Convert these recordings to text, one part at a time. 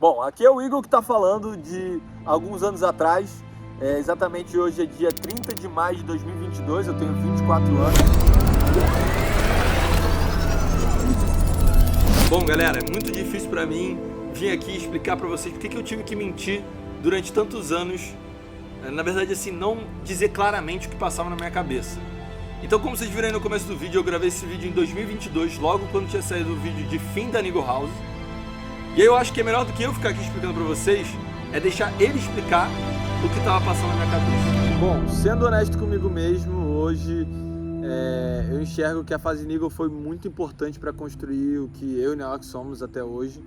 Bom, aqui é o Igor que está falando de alguns anos atrás. Exatamente hoje é dia 30 de maio de 2022, eu tenho 24 anos. Bom, galera, é muito difícil para mim vir aqui explicar para vocês porque que eu tive que mentir durante tantos anos. Na verdade, assim, não dizer claramente o que passava na minha cabeça. Então, como vocês viram aí no começo do vídeo, eu gravei esse vídeo em 2022, logo quando tinha saído o vídeo de fim da Niggle House. E aí eu acho que é melhor do que eu ficar aqui explicando pra vocês, é deixar ele explicar o que tava passando na minha cabeça. Bom, sendo honesto comigo mesmo, hoje eu enxergo que a fase Niggle foi muito importante para construir o que eu e o Neox somos até hoje.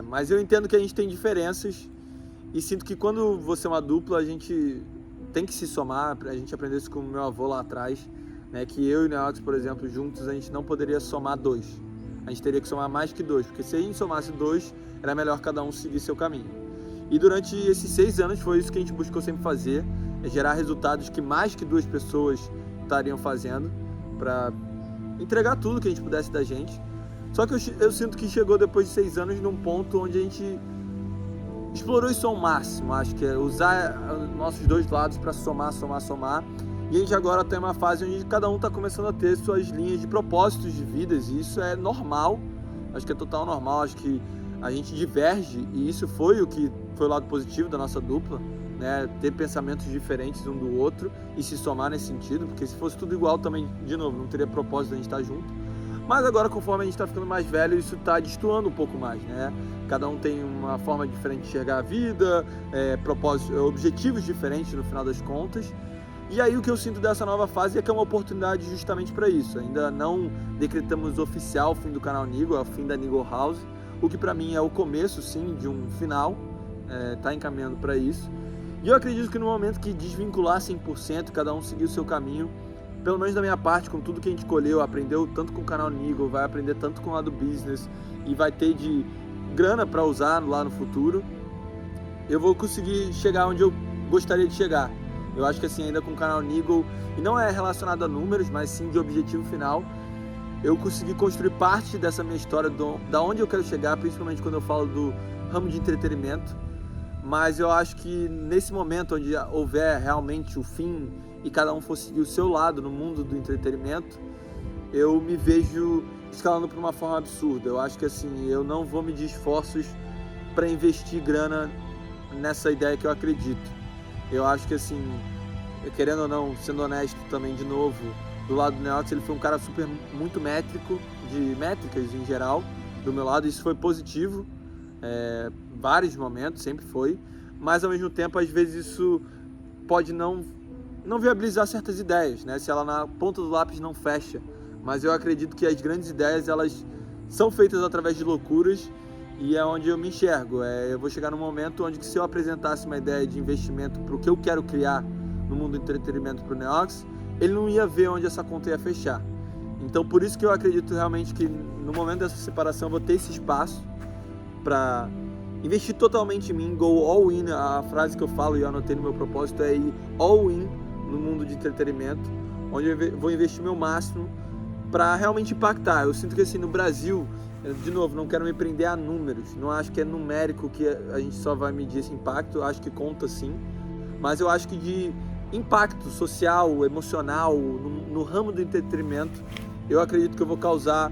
Mas eu entendo que a gente tem diferenças e sinto que quando você é uma dupla, a gente tem que se somar. A gente aprendeu isso com o meu avô lá atrás, né, que eu e o Neox, por exemplo, juntos a gente não poderia somar dois. A gente teria que somar mais que dois, porque se a gente somasse dois, era melhor cada um seguir seu caminho. E durante esses 6 anos foi isso que a gente buscou sempre fazer, gerar resultados que mais que duas pessoas estariam fazendo, para entregar tudo que a gente pudesse da gente. Só que eu sinto que chegou depois de 6 anos num ponto onde a gente explorou isso ao máximo. Acho que é usar nossos dois lados para somar. E a gente agora tem uma fase onde cada um está começando a ter suas linhas de propósitos de vidas, e isso é normal, acho que é total normal, acho que a gente diverge, e isso foi o lado positivo da nossa dupla, né? Ter pensamentos diferentes um do outro e se somar nesse sentido, porque se fosse tudo igual também, de novo, não teria propósito a gente estar junto. Mas agora, conforme a gente está ficando mais velho, isso está destoando um pouco mais, né? Cada um tem uma forma diferente de enxergar a vida, objetivos diferentes no final das contas. E aí o que eu sinto dessa nova fase é que é uma oportunidade justamente para isso. Ainda não decretamos oficial o fim do canal Niggle, é o fim da Niggle House, o que para mim é o começo, sim, de um final, tá encaminhando para isso. E eu acredito que no momento que desvincular 100%, cada um seguir o seu caminho, pelo menos da minha parte, com tudo que a gente colheu, aprendeu tanto com o canal Niggle, vai aprender tanto com o lado business e vai ter de grana para usar lá no futuro, eu vou conseguir chegar onde eu gostaria de chegar. Eu acho que assim, ainda com o canal Niggle, e não é relacionado a números, mas sim de objetivo final, eu consegui construir parte dessa minha história, da onde eu quero chegar, principalmente quando eu falo do ramo de entretenimento. Mas eu acho que nesse momento onde houver realmente o fim e cada um for seguir o seu lado no mundo do entretenimento, eu me vejo escalando para uma forma absurda. Eu acho que assim, eu não vou medir esforços para investir grana nessa ideia que eu acredito. Eu acho que assim, querendo ou não, sendo honesto também de novo, do lado do Neox, ele foi um cara muito métrico, de métricas em geral, do meu lado, isso foi positivo, vários momentos, sempre foi, mas ao mesmo tempo, às vezes isso pode não viabilizar certas ideias, né? Se ela na ponta do lápis não fecha, mas eu acredito que as grandes ideias, elas são feitas através de loucuras. E é onde eu me enxergo. Eu vou chegar num momento onde, se eu apresentasse uma ideia de investimento para o que eu quero criar no mundo do entretenimento para o Neox, ele não ia ver onde essa conta ia fechar. Então, por isso que eu acredito realmente que no momento dessa separação eu vou ter esse espaço para investir totalmente em mim, go all in. A frase que eu falo e eu anotei no meu propósito é ir all in no mundo de entretenimento, onde eu vou investir meu máximo para realmente impactar. Eu sinto que assim, no Brasil, de novo, não quero me prender a números, não acho que é numérico que a gente só vai medir esse impacto, eu acho que conta sim, mas eu acho que de impacto social, emocional, no ramo do entretenimento, eu acredito que eu vou causar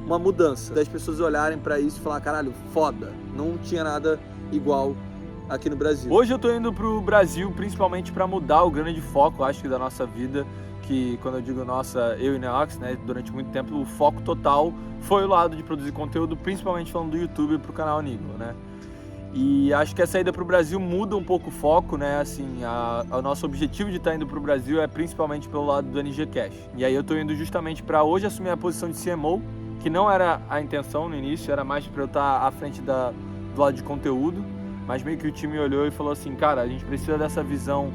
uma mudança, das pessoas olharem para isso e falar, caralho, foda, não tinha nada igual aqui no Brasil. Hoje eu tô indo pro Brasil principalmente para mudar o grande foco, acho que da nossa vida, que quando eu digo nossa, eu e Neox, né, durante muito tempo o foco total foi o lado de produzir conteúdo, principalmente falando do YouTube pro canal Niggle, né? E acho que a saída pro Brasil muda um pouco o foco, né? Assim, o nosso objetivo de estar indo pro Brasil é principalmente pelo lado do NG Cash. E aí eu tô indo justamente para hoje assumir a posição de CMO, que não era a intenção no início, era mais para eu estar à frente do lado de conteúdo, mas meio que o time olhou e falou assim, cara, a gente precisa dessa visão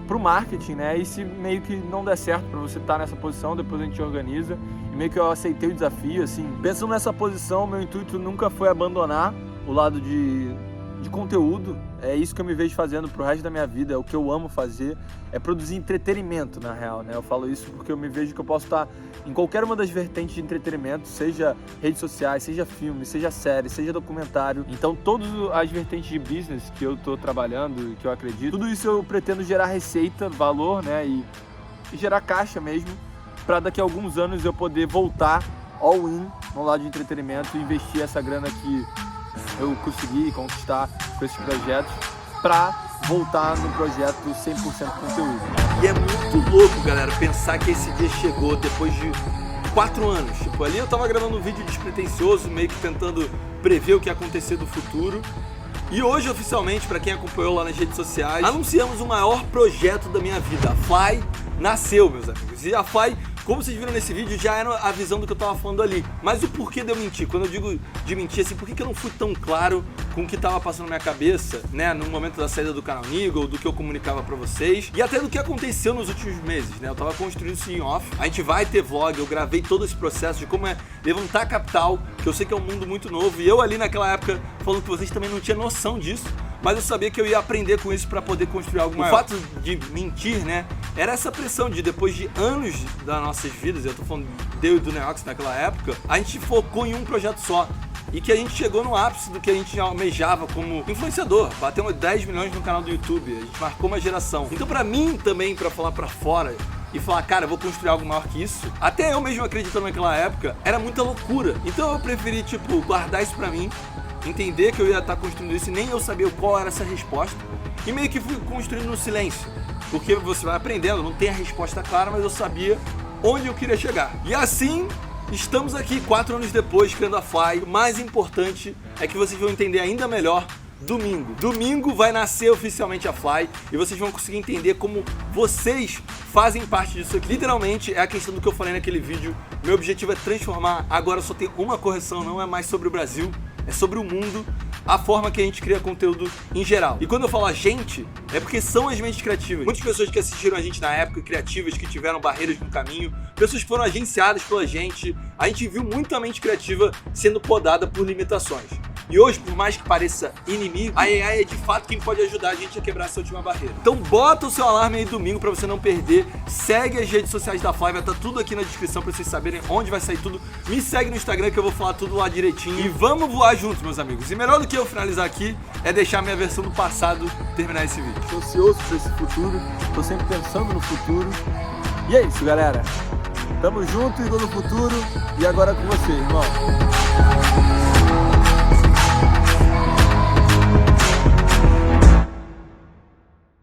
pro marketing, né? E se meio que não der certo para você estar nessa posição, depois a gente organiza. E meio que eu aceitei o desafio, assim. Pensando nessa posição, meu intuito nunca foi abandonar o lado de de conteúdo, é isso que eu me vejo fazendo pro resto da minha vida, é o que eu amo fazer, é produzir entretenimento, na real, né? Eu falo isso porque eu me vejo que eu posso estar em qualquer uma das vertentes de entretenimento, seja redes sociais, seja filme, seja série, seja documentário. Então, todas as vertentes de business que eu tô trabalhando e que eu acredito, tudo isso eu pretendo gerar receita, valor, né? E gerar caixa mesmo, para daqui a alguns anos eu poder voltar all-in no lado de entretenimento e investir essa grana que eu consegui conquistar com esses projetos para voltar no projeto 100% conteúdo. E é muito louco, galera, pensar que esse dia chegou depois de 4 anos. Tipo, ali eu tava gravando um vídeo despretensioso, meio que tentando prever o que ia acontecer do futuro. E hoje, oficialmente, para quem acompanhou lá nas redes sociais, anunciamos o maior projeto da minha vida. A Fly nasceu, meus amigos. E a Fly, como vocês viram nesse vídeo, já era a visão do que eu tava falando ali. Mas o porquê de eu mentir? Quando eu digo de mentir, assim, por que eu não fui tão claro com o que tava passando na minha cabeça, né? No momento da saída do canal Niggle, do que eu comunicava pra vocês. E até do que aconteceu nos últimos meses, né? Eu tava construindo isso em off. A gente vai ter vlog, eu gravei todo esse processo de como é levantar capital, que eu sei que é um mundo muito novo. E eu ali naquela época, falando que vocês também não tinham noção disso. Mas eu sabia que eu ia aprender com isso para poder construir algo maior. O fato de mentir, né, era essa pressão de depois de anos das nossas vidas, eu tô falando de eu e do Neox naquela época, a gente focou em um projeto só. E que a gente chegou no ápice do que a gente almejava como influenciador. Batemos 10 milhões no canal do YouTube, a gente marcou uma geração. Então pra mim também, pra falar pra fora e falar, cara, eu vou construir algo maior que isso, até eu mesmo acreditando naquela época, era muita loucura. Então eu preferi, tipo, guardar isso pra mim, entender que eu ia estar construindo isso e nem eu sabia qual era essa resposta. E meio que fui construindo no silêncio. Porque você vai aprendendo, não tem a resposta clara, mas eu sabia onde eu queria chegar. E assim, estamos aqui 4 anos depois, criando a Fly. O mais importante é que vocês vão entender ainda melhor domingo. Domingo vai nascer oficialmente a Fly e vocês vão conseguir entender como vocês fazem parte disso aqui. Literalmente é a questão do que eu falei naquele vídeo. Meu objetivo é transformar, agora só tem uma correção, não é mais sobre o Brasil, é sobre o mundo, a forma que a gente cria conteúdo em geral. E quando eu falo a gente, é porque são as mentes criativas. Muitas pessoas que assistiram a gente na época, criativas, que tiveram barreiras no caminho, pessoas que foram agenciadas pela gente, a gente viu muita mente criativa sendo podada por limitações. E hoje, por mais que pareça inimigo, a AI é de fato quem pode ajudar a gente a quebrar essa última barreira. Então bota o seu alarme aí domingo pra você não perder. Segue as redes sociais da Fly, vai estar tudo aqui na descrição pra vocês saberem onde vai sair tudo. Me segue no Instagram que eu vou falar tudo lá direitinho. E vamos voar juntos, meus amigos. E melhor do que eu finalizar aqui é deixar a minha versão do passado terminar esse vídeo. Tô ansioso pra esse futuro, tô sempre pensando no futuro. E é isso, galera. Tamo junto, Igor no futuro. E agora com você, irmão.